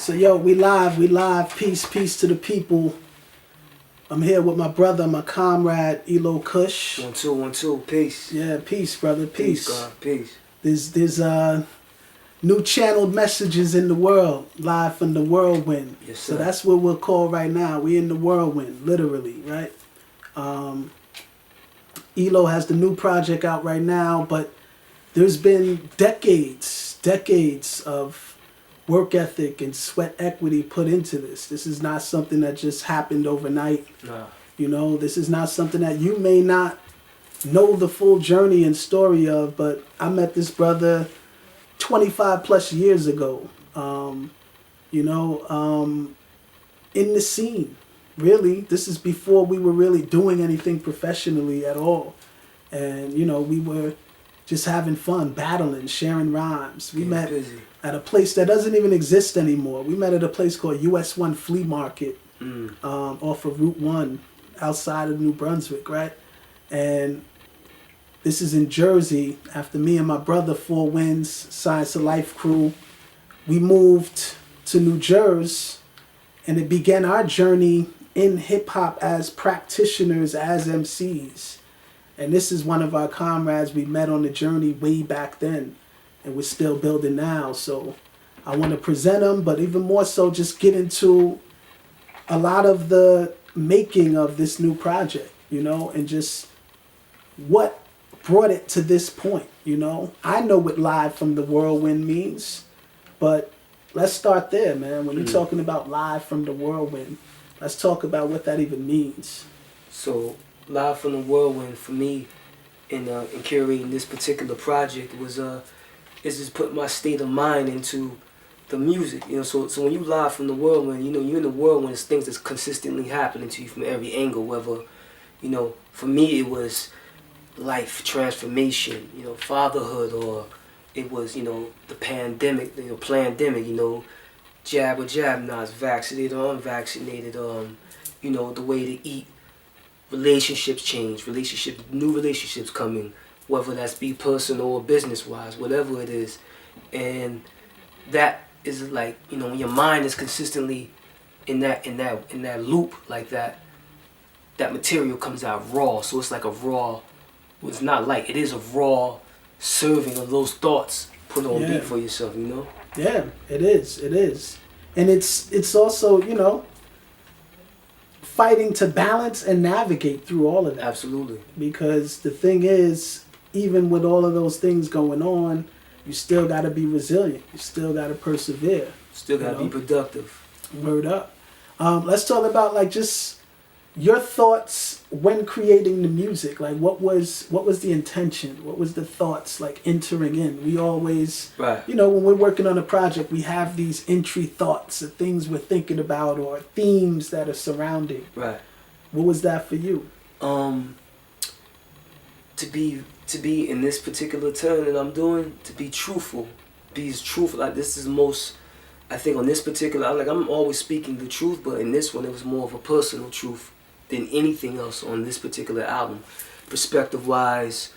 So yo, we live. Peace to the people. I'm here with my brother, my comrade, Eloh Kush. 1 2 peace. Yeah, peace, brother, peace. God, peace. There's new channeled messages in the world, live from the whirlwind. Yes, sir. So that's what we'll call right now. We in the whirlwind, literally, right? Eloh has the new project out right now, but there's been decades of work ethic and sweat equity put into this. This is not something that just happened overnight. Nah. You know, this is not something that you may not know the full journey and story of, but I met this brother 25 plus years ago, in the scene. Really, this is before we were really doing anything professionally at all. And, we were just having fun, battling, sharing rhymes. We met at a place that doesn't even exist anymore. We met at a place called US1 Flea Market off of Route 1 outside of New Brunswick, right? And this is in Jersey. After me and my brother, Four Winds, Scienz of Life crew, we moved to New Jersey, and it began our journey in hip-hop as practitioners, as MCs. And this is one of our comrades we met on the journey way back then, and we're still building now. So I want to present him, but even more so just get into a lot of the making of this new project, and just what brought it to this point, I know what live from the whirlwind means, but let's start there, man. When you're talking about live from the whirlwind, let's talk about what that even means. So, live from the whirlwind for me in curating this particular project was is just put my state of mind into the music. So when you live from the whirlwind, you're in the whirlwind, it's things that's consistently happening to you from every angle. Whether, for me it was life transformation, fatherhood, or it was, the pandemic, plandemic, jab or jab nots, vaccinated or unvaccinated, the way to eat, relationships change, new relationships coming, whether that's be personal or business wise, whatever it is. And that is like, when your mind is consistently in that loop like that, that material comes out raw. So it's like a raw, well, it's not like, it is a raw serving of those thoughts put on beat for yourself, Yeah, it is. And it's also, fighting to balance and navigate through all of that. Absolutely. Because the thing is, even with all of those things going on, you still got to be resilient. You still got to persevere. Still got to be productive. Word up. Let's talk about just your thoughts when creating the music. Like what was the intention? What was the thoughts entering in? We always, right. When we're working on a project, we have these entry thoughts of things we're thinking about or themes that are surrounding. Right. What was that for you? To be in this particular turn that I'm doing, to be truthful, be as truthful. Like this is most, I think on this particular, I'm always speaking the truth, but in this one it was more of a personal truth than anything else on this particular album. Perspective-wise,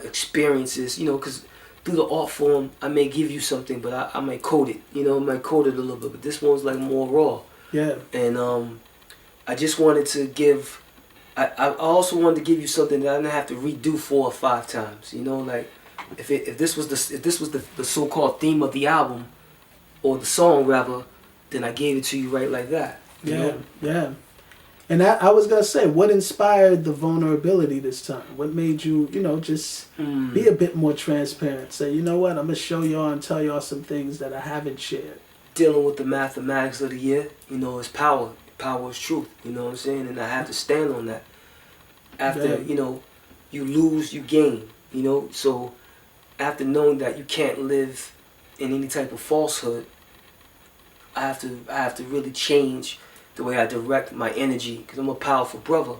experiences, because through the art form, I may give you something, but I might code it, I might code it a little bit, but this one's like more raw. Yeah. And I just wanted to give, I also wanted to give you something that I didn't have to redo 4 or 5 times, like if this was the so-called theme of the album, or the song rather, then I gave it to you right like that. You know? Yeah. And I was going to say, what inspired the vulnerability this time? What made you, just be a bit more transparent? Say, you know what, I'm going to show y'all and tell y'all some things that I haven't shared. Dealing with the mathematics of the year, is power. Power is truth, you know what I'm saying? And I have to stand on that. After, you lose, you gain, So after knowing that you can't live in any type of falsehood, I have to really change the way I direct my energy, because I'm a powerful brother.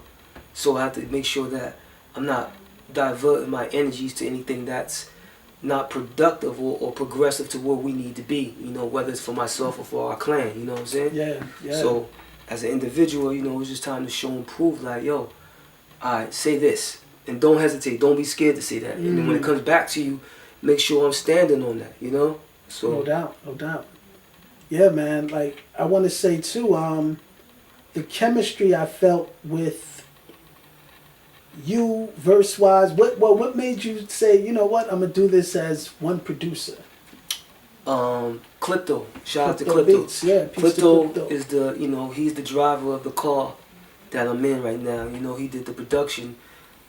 So I have to make sure that I'm not diverting my energies to anything that's not productive or progressive to where we need to be, whether it's for myself or for our clan, you know what I'm saying? Yeah. So as an individual, it's just time to show and prove, like, yo, alright, say this. And don't hesitate, don't be scared to say that. And then when it comes back to you, make sure I'm standing on that, So No doubt. Yeah, man. Like I want to say too, the chemistry I felt with you verse wise. What made you say, you know what, I'm gonna do this as one producer? Clipto. Shout out to Crypto Clipto. Beats, yeah. Peace to Clipto Crypto. is the, he's the driver of the car that I'm in right now. He did the production.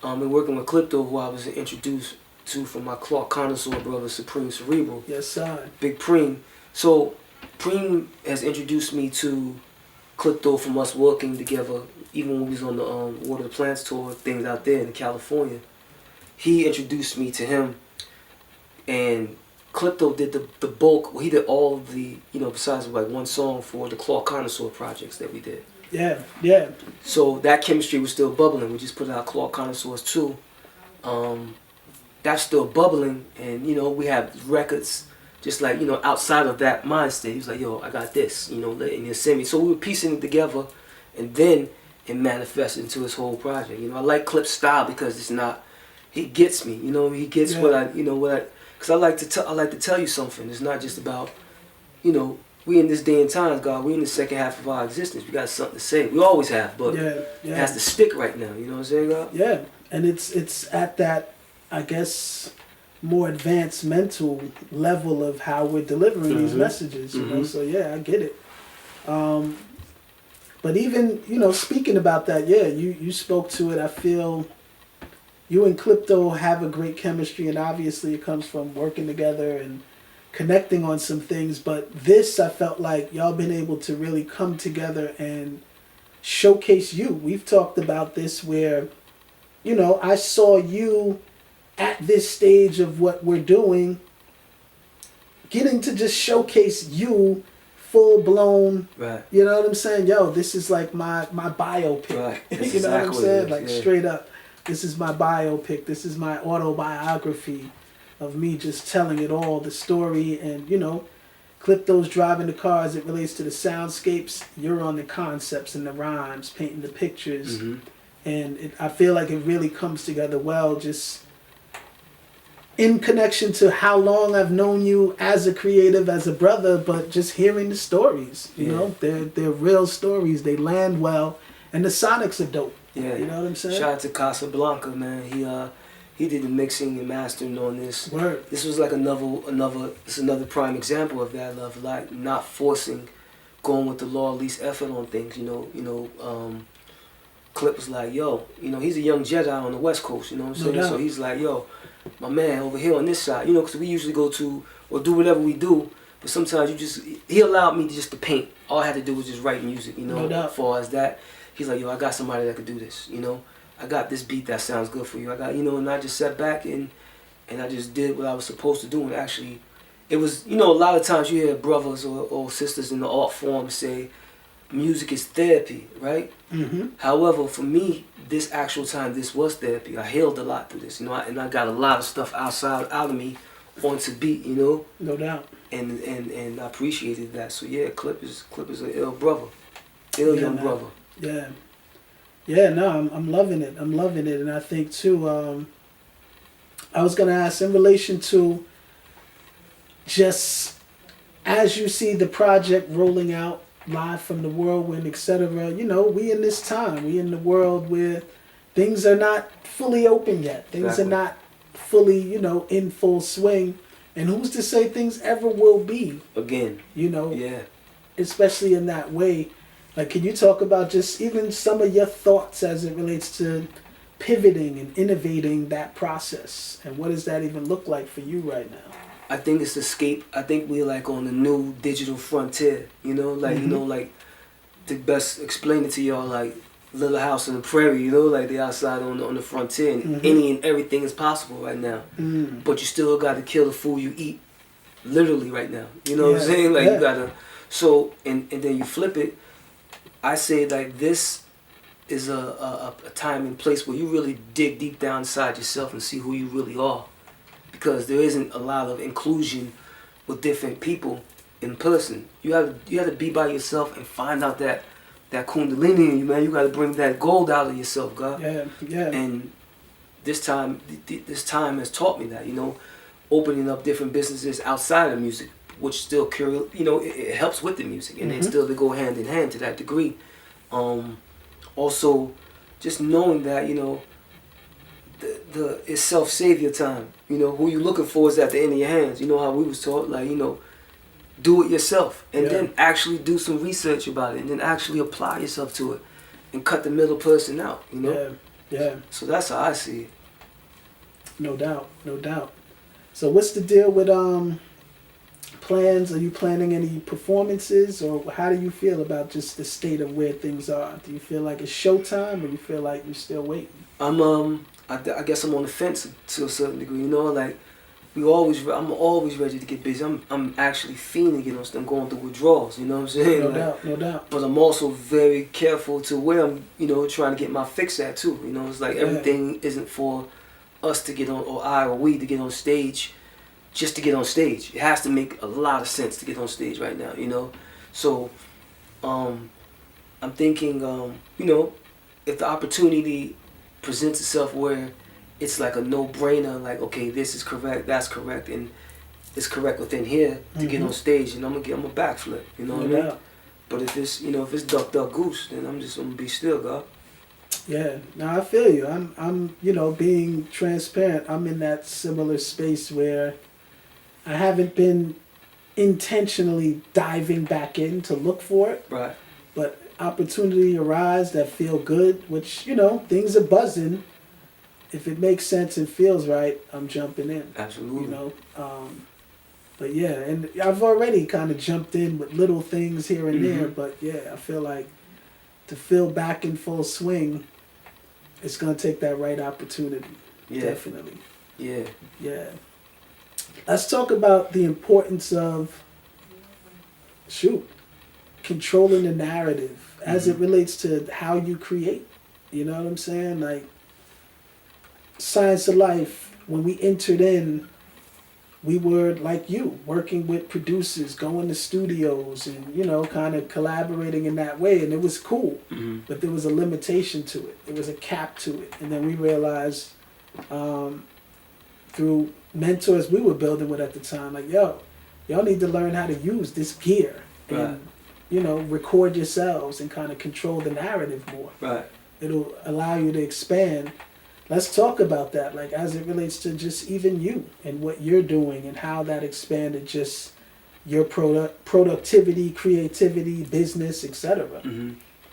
Been working with Clipto, who I was introduced to from my Clark Connoisseur brother, Supreme Cerebral, Yes, sir. Big Preem. So Preem has introduced me to Clipto from us working together, even when we was on the Water the Plants tour, things out there in California. He introduced me to him, and Clipto did the bulk. Well, he did all of the, besides like one song for the Clark Connoisseur projects that we did. Yeah, yeah. So that chemistry was still bubbling. We just put out Clark Connoisseurs 2. That's still bubbling, and we have records just like, outside of that mind state. He was like, yo, I got this, and you send me. So we were piecing it together, and then it manifested into his whole project. I like Clip's style because it's not, he gets me, he gets Yeah. because I like to tell you something. It's not just about, we in this day and time, God, we in the second half of our existence. We got something to say. We always have, but Yeah, it has to stick right now. You know what I'm saying, God? yeah. And it's at that, I guess, more advanced mental level of how we're delivering these messages. You know, so yeah, I get it. But even speaking about that, yeah, you spoke to it. I feel you and Clipto have a great chemistry, and obviously it comes from working together and connecting on some things. But this, I felt like y'all been able to really come together and showcase you. We've talked about this where, I saw you at this stage of what we're doing, getting to just showcase you full blown. Right. You know what I'm saying? Yo, this is like my biopic. Right. You That's know what I'm exactly saying? it, Like yeah. straight up, this is my biopic. This is my autobiography of me just telling it all, the story, and Clipto's driving the car as it relates to the soundscapes. You're on the concepts and the rhymes, painting the pictures, and I feel like it really comes together well. Just in connection to how long I've known you as a creative, as a brother, but just hearing the stories. You know, they're real stories. They land well, and the sonics are dope. Yeah. You know what I'm saying? Shout out to Casablanca, man. He did the mixing and mastering on this. Word. This was like another prime example of that, of like not forcing, going with the law of least effort on things. Clip was like, yo, he's a young Jedi on the West Coast. You know what I'm saying? doubt. So he's like, yo, my man over here on this side. Because we usually go to or do whatever we do, but sometimes he allowed me just to paint. All I had to do was just write music. No doubt. As far as that, he's like, yo, I got somebody that could do this. I got this beat that sounds good for you. I got, and I just sat back and I just did what I was supposed to do. And actually, it was, a lot of times you hear brothers or sisters in the art form say, music is therapy, right? However, for me, this actual time, this was therapy. I healed a lot through this, and I got a lot of stuff out of me onto beat, No doubt. and I appreciated that. So yeah, Clip is an ill brother, young man. brother. Yeah. Yeah, no, I'm loving it. I'm loving it. And I think, too, I was going to ask in relation to just as you see the project rolling out live from the whirlwind, etc., we in this time. We in the world where things are not fully open yet. Things are not fully, in full swing. And who's to say things ever will be? Again. Yeah. Especially in that way. Like, can you talk about just even some of your thoughts as it relates to pivoting and innovating that process? And what does that even look like for you right now? I think it's escape. I think we're like on the new digital frontier, like to best explain it to y'all, like Little House on the Prairie, like they outside on the frontier, and any and everything is possible right now. But you still got to kill the food you eat, literally right now. You know what I'm saying? Like you gotta. So and then you flip it. I say like this is a time and place where you really dig deep down inside yourself and see who you really are, because there isn't a lot of inclusion with different people in person. You have to be by yourself and find out that kundalini in you, man. You got to bring that gold out of yourself, God. Yeah. And this time has taught me that, opening up different businesses outside of music, which still it helps with the music, and then still they go hand in hand to that degree. Also, just knowing that it's self-savior time. Who you looking for is at the end of your hands. You know how we was taught, like, do it yourself, and then actually do some research about it, and then actually apply yourself to it, and cut the middle person out. Yeah. So that's how I see it. No doubt, no doubt. So what's the deal with plans? Are you planning any performances, or how do you feel about just the state of where things are? Do you feel like it's showtime, or you feel like you're still waiting? I guess I'm on the fence to a certain degree. Like I'm always ready to get busy. I'm actually fiending to get on. I'm going through withdrawals. You know what I'm saying? No doubt. But I'm also very careful to where I'm, trying to get my fix at too. It's like everything isn't for us to get on, or we to get on stage, just to get on stage. It has to make a lot of sense to get on stage right now. So, I'm thinking, if the opportunity presents itself where it's like a no-brainer, like, okay, this is correct, that's correct, and it's correct within here to get on stage, and I'm gonna backflip. You know what I mean? But if it's duck goose, then I'm just gonna be still, God. Yeah, no, I feel you. I'm being transparent. I'm in that similar space where I haven't been intentionally diving back in to look for it. Right. But opportunity arise that feel good, which, things are buzzing. If it makes sense and feels right, I'm jumping in. Absolutely. But yeah, and I've already kind of jumped in with little things here and there, but yeah, I feel like to feel back in full swing, it's going to take that right opportunity. Yeah. Definitely. Yeah. Yeah. Let's talk about the importance of, controlling the narrative as it relates to how you create. You know what I'm saying? Like, Science of Life, when we entered in, we were like you, working with producers, going to studios and, kind of collaborating in that way. And it was cool, but there was a limitation to it. There was a cap to it. And then we realized through mentors we were building with at the time, like, y'all need to learn how to use this gear and, record yourselves and kind of control the narrative more. Right. It'll allow you to expand. Let's talk about that, like, as it relates to just even you and what you're doing and how that expanded just your productivity, creativity, business, etc.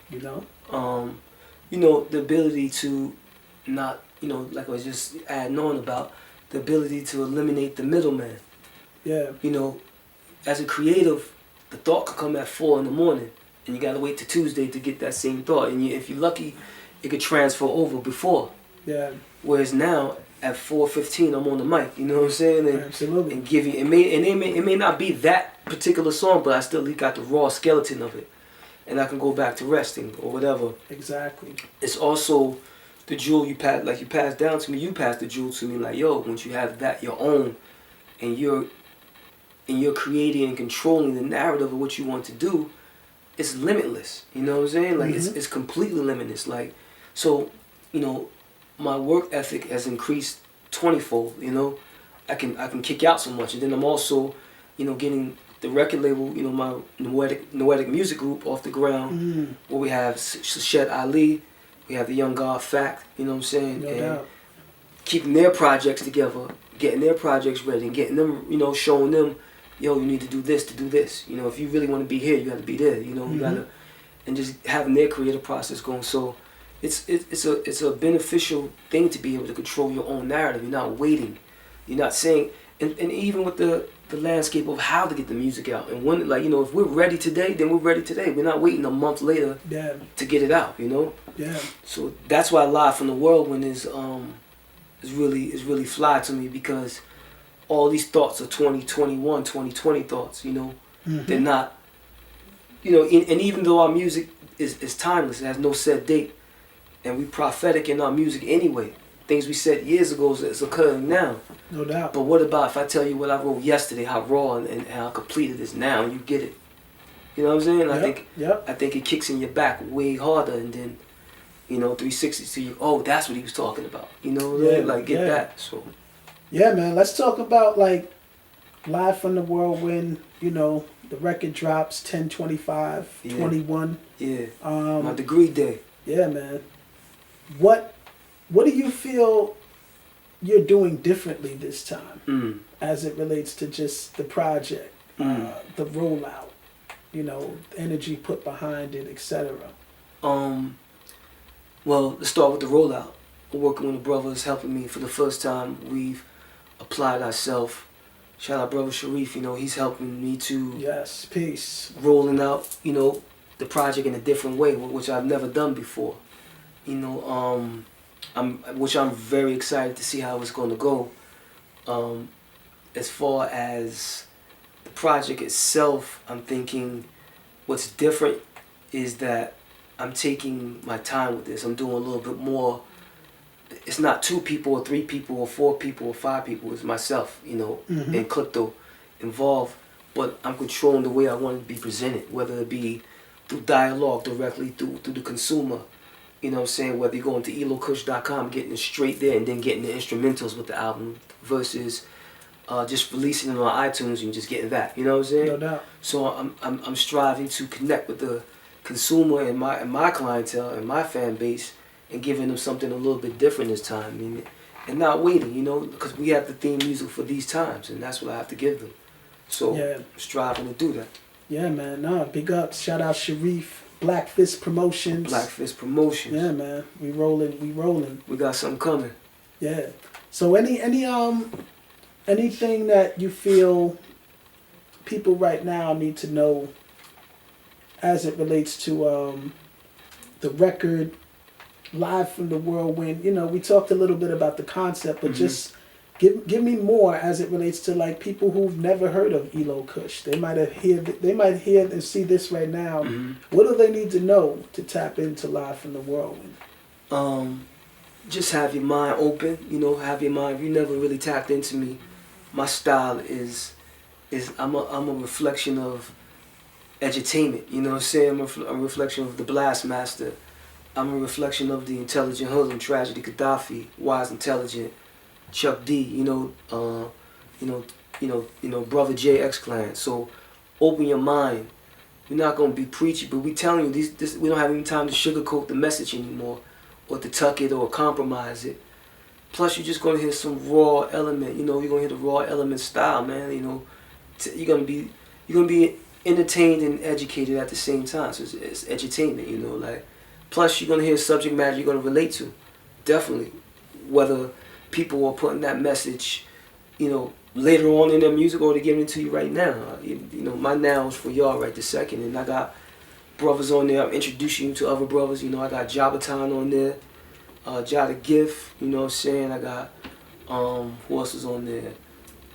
The ability to not, like I was just adding on about, the ability to eliminate the middleman. Yeah. As a creative, the thought could come at 4 a.m, and you gotta wait till Tuesday to get that same thought. And if you're lucky, it could transfer over before. Yeah. Whereas now at 4:15, I'm on the mic. You know what I'm saying? And, absolutely. And give you it may not be that particular song, but I still got the raw skeleton of it, and I can go back to resting or whatever. Exactly. It's also the jewel you passed down to me. You passed the jewel to me, like, yo, once you have that your own, and you're creating and controlling the narrative of what you want to do, it's limitless. You know what I'm saying? Like, it's completely limitless. Like, so, my work ethic has increased 20-fold. I can kick out so much, and then I'm also, getting the record label, my Noetic Music Group off the ground, where we have Shed Ali, we have the Young God Fact. You know what I'm saying? No doubt. Keeping their projects together, getting their projects ready, and getting them, showing them, yo, you need to do this to do this. If you really want to be here, you got to be there. You gotta, and just having their creative process going. So it's a beneficial thing to be able to control your own narrative. You're not waiting. You're not saying, and even with the landscape of how to get the music out. And when, if we're ready today, then we're ready today. We're not waiting a month later to get it out. Yeah. So that's why Live from the Whirlwind is really fly to me, because all these thoughts are 2021, 2020 thoughts. They're not. And even though our music is timeless, it has no set date, and we prophetic in our music anyway. Things we said years ago is occurring now. No doubt. But what about if I tell you what I wrote yesterday, how raw and how complete it is now, and you get it? You know what I'm saying? I think it kicks in your back way harder, and then 360 to you. Oh, that's what he was talking about. That. So. Yeah, man. Let's talk about, like, Live from the Whirlwind, you know, the record drops 10/25, Yeah. 21. Yeah. Um, My degree day. yeah, man. What do you feel you're doing differently this time Mm. as it relates to just the project, the rollout, you know, the energy put behind it, etc.? Well, let's start with the rollout. Working with the brothers, helping me for the first time. We've applied ourselves. Shout out brother Sharif, you know, he's helping me to Yes, peace. rolling out, you know, the project in a different way, which I've never done before. You know, I'm very excited to see how it's going to go. As far as the project itself, I'm thinking what's different is that I'm taking my time with this. I'm doing a little bit more. It's not 2 people or 3 people or 4 people or 5 people. It's myself, you know, and Clipto involved. But I'm controlling the way I want it to be presented, whether it be through dialogue directly through the consumer. You know what I'm saying? Whether you're going to elohkush.com, getting it straight there, and then getting the instrumentals with the album versus just releasing it on iTunes and just getting that. You know what I'm saying? No doubt. So I'm striving to connect with the consumer and my clientele and my fan base, and giving them something a little bit different this time. I mean, and not waiting, you know, because we have the theme music for these times, and that's what I have to give them. So Yeah. I'm striving to do that. Yeah, man. Nah, big ups. Shout out Sharif, Black Fist Promotions. Black Fist Promotions. Yeah, man. We rolling. We got something coming. Yeah. So anything that you feel people right now need to know as it relates to the record, Live from the Whirlwind? You know, we talked a little bit about the concept, but just give me more as it relates to like people who've never heard of Eloh Kush. They might hear and see this right now. What do they need to know to tap into Live from the Whirlwind? Just have your mind open, you know, have your mind. If you never really tapped into me, my style is I'm a reflection of edutainment, you know what I'm saying? I'm a reflection of the Blast Master. I'm a reflection of the Intelligent Hoodlum, Tragedy Gaddafi, Wise Intelligent, Chuck D, you know, Brother J X Clan. So open your mind. We're not gonna be preachy, but we telling you this we don't have any time to sugarcoat the message anymore, or to tuck it or compromise it. Plus, you're just gonna hear some raw element. You know, you're gonna hear the raw element style, man. You know, you're gonna be entertained and educated at the same time. So it's edutainment. You know, like. Plus, you're gonna hear subject matter you're gonna relate to, definitely. Whether people are putting that message, you know, later on in their music, or they're giving it to you right now. You know, my now is for y'all right this second, and I got brothers on there. I'm introducing you to other brothers. You know, I got Jabatan on there. Jada Gift, you know what I'm saying? I got, who else is on there?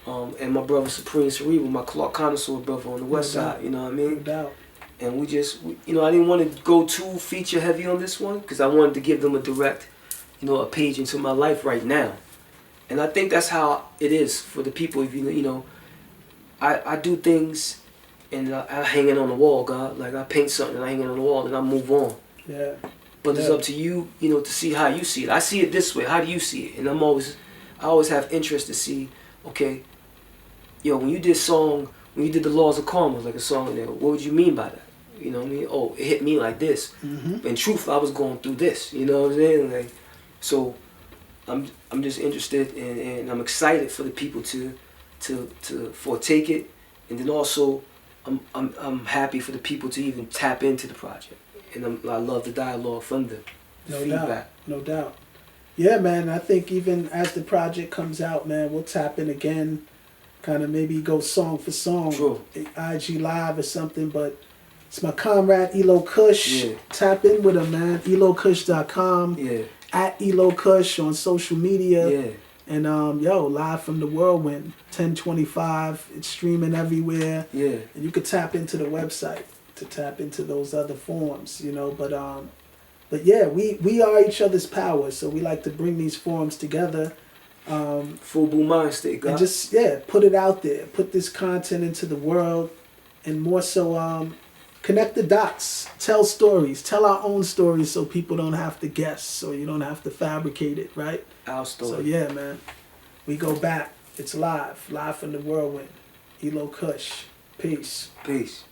And my brother Supreme Cerebral, my Clark Connoisseur brother on the west side, you know what I mean? No doubt. And you know, I didn't want to go too feature heavy on this one, because I wanted to give them a direct, you know, a page into my life right now. And I think that's how it is for the people. If you know, I do things and I hang it on the wall, God. Like I paint something and I hang it on the wall and I move on. Yeah. But it's up to you, you know, to see how you see it. I see it this way. How do you see it? And I always have interest to see, okay, yo, when you did the Laws of Karma, like a song in there, what would you mean by that? You know what I mean? Oh, it hit me like this. In truth, I was going through this. You know what I'm saying? Like, so I'm just interested and I'm excited for the people to foretake it, and then also I'm happy for the people to even tap into the project. And I love the dialogue from the feedback. No doubt. Yeah, man, I think even as the project comes out, man, we'll tap in again, kind of maybe go song for song, True. IG Live or something, but it's my comrade Eloh Kush. Yeah. Tap in with him, man. elohkush.com. Yeah. At Eloh Kush on social media. Yeah. And Live from the Whirlwind, 10/25. It's streaming everywhere. Yeah. And you could tap into the website to tap into those other forms, you know. But yeah, we are each other's power, so we like to bring these forums together. Full boom mind state, God. And just put it out there, put this content into the world, and more so connect the dots, tell stories, tell our own stories, so people don't have to guess, so you don't have to fabricate it, right? Our story. So yeah, man, we go back. It's live from the Whirlwind. Eloh Kush. Peace. Peace.